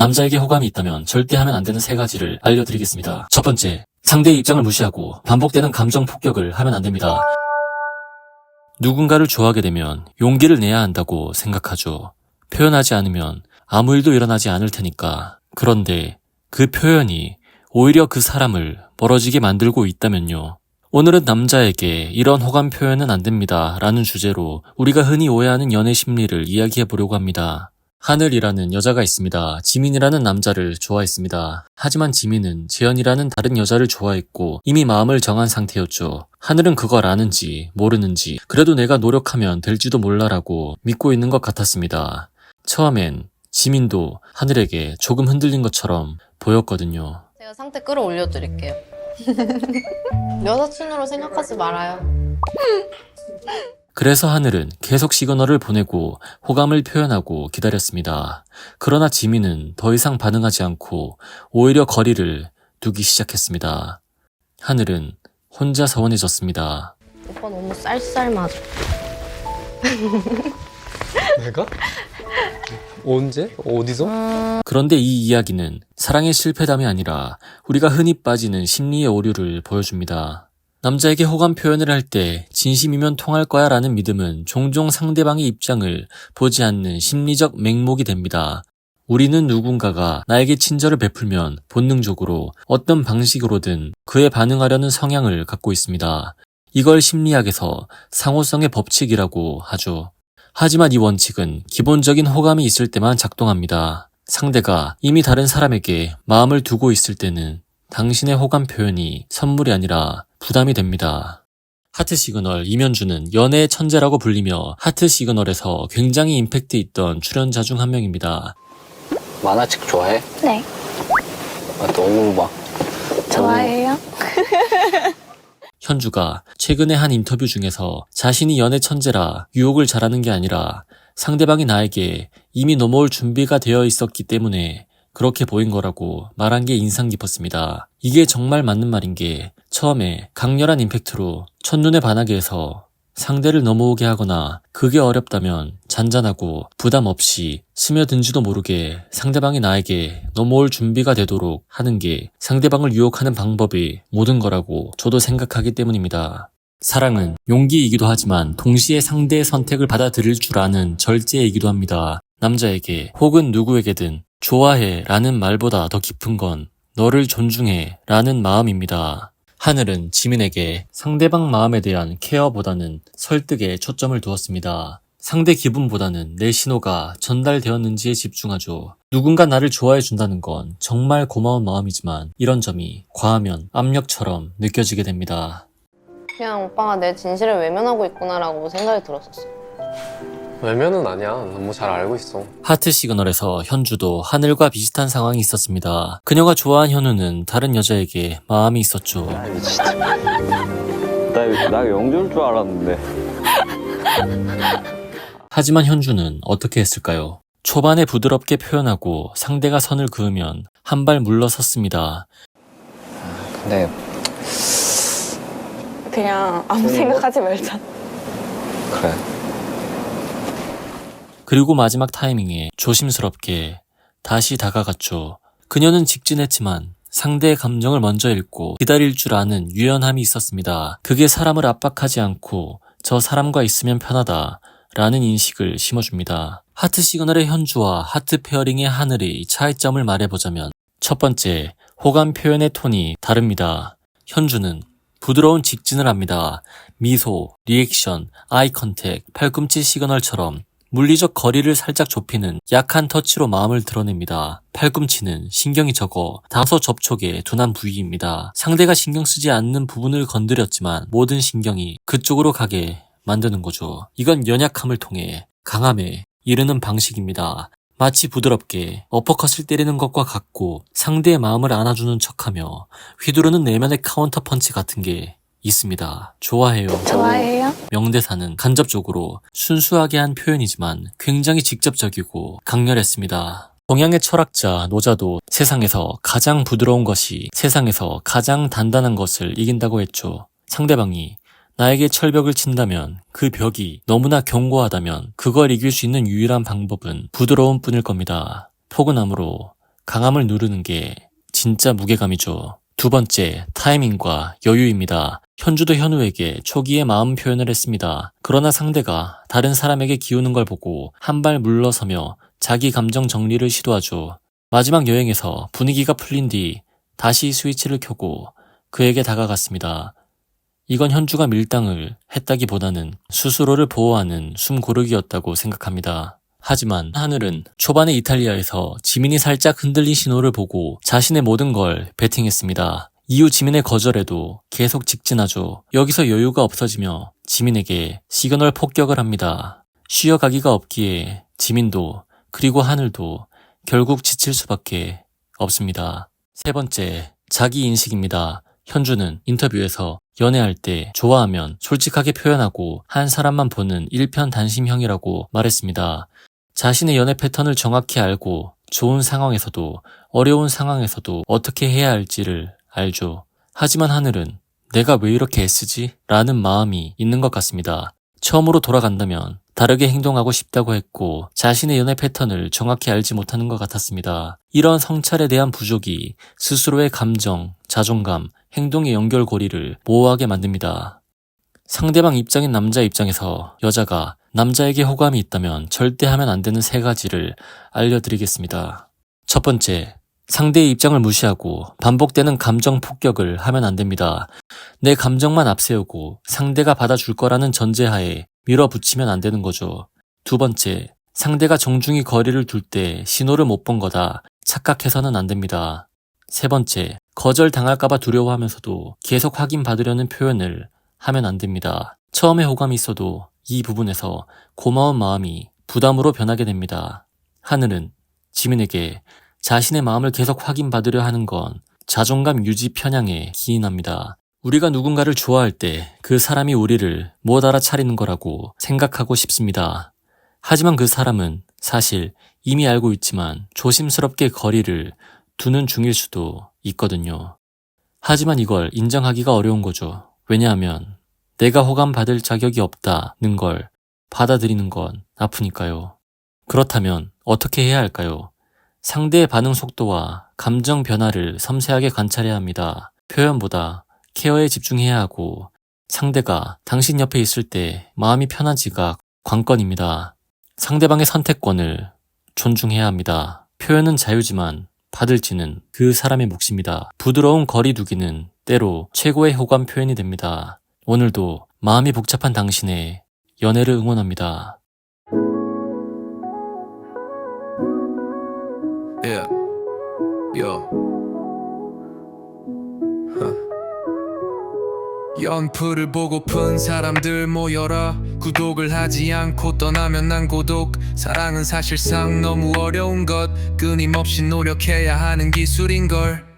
남자에게 호감이 있다면 절대 하면 안 되는 3가지를 알려드리겠습니다. 첫 번째, 상대의 입장을 무시하고 반복되는 감정 폭격을 하면 안 됩니다. 누군가를 좋아하게 되면 용기를 내야 한다고 생각하죠. 표현하지 않으면 아무 일도 일어나지 않을 테니까. 그런데 그 표현이 오히려 그 사람을 멀어지게 만들고 있다면요. 오늘은 남자에게 이런 호감 표현은 안 됩니다 라는 주제로 우리가 흔히 오해하는 연애 심리를 이야기해 보려고 합니다. 하늘이라는 여자가 있습니다. 지민이라는 남자를 좋아했습니다. 하지만 지민은 재현이라는 다른 여자를 좋아했고 이미 마음을 정한 상태였죠. 하늘은 그걸 아는지 모르는지 그래도 내가 노력하면 될지도 몰라라고 믿고 있는 것 같았습니다. 처음엔 지민도 하늘에게 조금 흔들린 것처럼 보였거든요. 제가 상태 끌어올려 드릴게요. 여사친으로 생각하지 말아요. 그래서 하늘은 계속 시그널을 보내고 호감을 표현하고 기다렸습니다. 그러나 지민은 더 이상 반응하지 않고 오히려 거리를 두기 시작했습니다. 하늘은 혼자 서운해졌습니다. 오빠 너무 쌀쌀맞아. 내가? 언제? 어디서? 그런데 이 이야기는 사랑의 실패담이 아니라 우리가 흔히 빠지는 심리의 오류를 보여줍니다. 남자에게 호감 표현을 할 때 진심이면 통할 거야 라는 믿음은 종종 상대방의 입장을 보지 않는 심리적 맹목이 됩니다. 우리는 누군가가 나에게 친절을 베풀면 본능적으로 어떤 방식으로든 그에 반응하려는 성향을 갖고 있습니다. 이걸 심리학에서 상호성의 법칙이라고 하죠. 하지만 이 원칙은 기본적인 호감이 있을 때만 작동합니다. 상대가 이미 다른 사람에게 마음을 두고 있을 때는 당신의 호감 표현이 선물이 아니라 부담이 됩니다. 하트 시그널 이면주는 연애의 천재라고 불리며 하트 시그널에서 굉장히 임팩트 있던 출연자 중 한 명입니다. 만화책 좋아해? 네, 너무 막 좋아해요. 현주가 최근에 한 인터뷰 중에서 자신이 연애 천재라 유혹을 잘하는 게 아니라 상대방이 나에게 이미 넘어올 준비가 되어 있었기 때문에 그렇게 보인 거라고 말한 게 인상 깊었습니다. 이게 정말 맞는 말인 게 처음에 강렬한 임팩트로 첫눈에 반하게 해서 상대를 넘어오게 하거나 그게 어렵다면 잔잔하고 부담 없이 스며든지도 모르게 상대방이 나에게 넘어올 준비가 되도록 하는 게 상대방을 유혹하는 방법이 모든 거라고 저도 생각하기 때문입니다. 사랑은 용기이기도 하지만 동시에 상대의 선택을 받아들일 줄 아는 절제이기도 합니다. 남자에게 혹은 누구에게든 좋아해 라는 말보다 더 깊은 건 너를 존중해 라는 마음입니다. 하늘은 지민에게 상대방 마음에 대한 케어보다는 설득에 초점을 두었습니다. 상대 기분보다는 내 신호가 전달되었는지에 집중하죠. 누군가 나를 좋아해 준다는 건 정말 고마운 마음이지만 이런 점이 과하면 압력처럼 느껴지게 됩니다. 그냥 오빠가 내 진실을 외면하고 있구나라고 생각이 들었었어. 외면은 아니야. 너무 잘 알고 있어. 하트 시그널에서 현주도 하늘과 비슷한 상황이 있었습니다. 그녀가 좋아한 현우는 다른 여자에게 마음이 있었죠. 아니 진짜 나 영주일 줄 알았는데. 하지만 현주는 어떻게 했을까요? 초반에 부드럽게 표현하고 상대가 선을 그으면 한 발 물러섰습니다. 근데 그냥 아무 생각하지 말자. 그래. 그리고 마지막 타이밍에 조심스럽게 다시 다가갔죠. 그녀는 직진했지만 상대의 감정을 먼저 읽고 기다릴 줄 아는 유연함이 있었습니다. 그게 사람을 압박하지 않고 저 사람과 있으면 편하다 라는 인식을 심어줍니다. 하트 시그널의 현주와 하트 페어링의 하늘의 차이점을 말해보자면 첫 번째, 호감 표현의 톤이 다릅니다. 현주는 부드러운 직진을 합니다. 미소, 리액션, 아이 컨택, 팔꿈치 시그널처럼 물리적 거리를 살짝 좁히는 약한 터치로 마음을 드러냅니다. 팔꿈치는 신경이 적어 다소 접촉의 둔한 부위입니다. 상대가 신경 쓰지 않는 부분을 건드렸지만 모든 신경이 그쪽으로 가게 만드는 거죠. 이건 연약함을 통해 강함에 이르는 방식입니다. 마치 부드럽게 어퍼컷을 때리는 것과 같고 상대의 마음을 안아주는 척하며 휘두르는 내면의 카운터 펀치 같은 게 있습니다. 좋아해요. 좋아해요? 명대사는 간접적으로 순수하게 한 표현이지만 굉장히 직접적이고 강렬했습니다. 동양의 철학자 노자도 세상에서 가장 부드러운 것이 세상에서 가장 단단한 것을 이긴다고 했죠. 상대방이 나에게 철벽을 친다면 그 벽이 너무나 견고하다면 그걸 이길 수 있는 유일한 방법은 부드러운 뿐일 겁니다. 포근함으로 강함을 누르는 게 진짜 무게감이죠. 두 번째, 타이밍과 여유입니다. 현주도 현우에게 초기에 마음 표현을 했습니다. 그러나 상대가 다른 사람에게 기우는 걸 보고 한 발 물러서며 자기 감정 정리를 시도하죠. 마지막 여행에서 분위기가 풀린 뒤 다시 스위치를 켜고 그에게 다가갔습니다. 이건 현주가 밀당을 했다기보다는 스스로를 보호하는 숨 고르기였다고 생각합니다. 하지만 하늘은 초반에 이탈리아에서 지민이 살짝 흔들린 신호를 보고 자신의 모든 걸 베팅했습니다. 이후 지민의 거절에도 계속 직진하죠. 여기서 여유가 없어지며 지민에게 시그널 폭격을 합니다. 쉬어가기가 없기에 지민도 그리고 하늘도 결국 지칠 수밖에 없습니다. 세 번째, 자기인식입니다. 현주는 인터뷰에서 연애할 때 좋아하면 솔직하게 표현하고 한 사람만 보는 일편단심형이라고 말했습니다. 자신의 연애 패턴을 정확히 알고 좋은 상황에서도 어려운 상황에서도 어떻게 해야 할지를 알죠. 하지만 하늘은 내가 왜 이렇게 애쓰지? 라는 마음이 있는 것 같습니다. 처음으로 돌아간다면 다르게 행동하고 싶다고 했고 자신의 연애 패턴을 정확히 알지 못하는 것 같았습니다. 이런 성찰에 대한 부족이 스스로의 감정, 자존감, 행동의 연결고리를 모호하게 만듭니다. 상대방 입장인 남자 입장에서 여자가 남자에게 호감이 있다면 절대 하면 안 되는 3가지를 알려드리겠습니다. 첫 번째, 상대의 입장을 무시하고 반복되는 감정 폭격을 하면 안 됩니다. 내 감정만 앞세우고 상대가 받아줄 거라는 전제하에 밀어붙이면 안 되는 거죠. 두 번째, 상대가 정중히 거리를 둘 때 신호를 못 본 거다 착각해서는 안 됩니다. 세 번째, 거절당할까봐 두려워하면서도 계속 확인받으려는 표현을 하면 안 됩니다. 처음에 호감이 있어도 이 부분에서 고마운 마음이 부담으로 변하게 됩니다. 하늘은 지민에게 자신의 마음을 계속 확인받으려 하는 건 자존감 유지 편향에 기인합니다. 우리가 누군가를 좋아할 때 그 사람이 우리를 못 알아차리는 거라고 생각하고 싶습니다. 하지만 그 사람은 사실 이미 알고 있지만 조심스럽게 거리를 두는 중일 수도 있거든요. 하지만 이걸 인정하기가 어려운 거죠. 왜냐하면 내가 호감받을 자격이 없다는 걸 받아들이는 건 아프니까요. 그렇다면 어떻게 해야 할까요? 상대의 반응 속도와 감정 변화를 섬세하게 관찰해야 합니다. 표현보다 케어에 집중해야 하고 상대가 당신 옆에 있을 때 마음이 편한지가 관건입니다. 상대방의 선택권을 존중해야 합니다. 표현은 자유지만 받을지는 그 사람의 몫입니다. 부드러운 거리 두기는 때로 최고의 호감 표현이 됩니다. 오늘도 마음이 복잡한 당신의 연애를 응원합니다. Yeah. Yo. 연프를 보고픈 사람들 모여라. 구독을 하지 않고 떠나면 난 고독. 사랑은 사실상 너무 어려운 것. 끊임없이 노력해야 하는 기술인걸.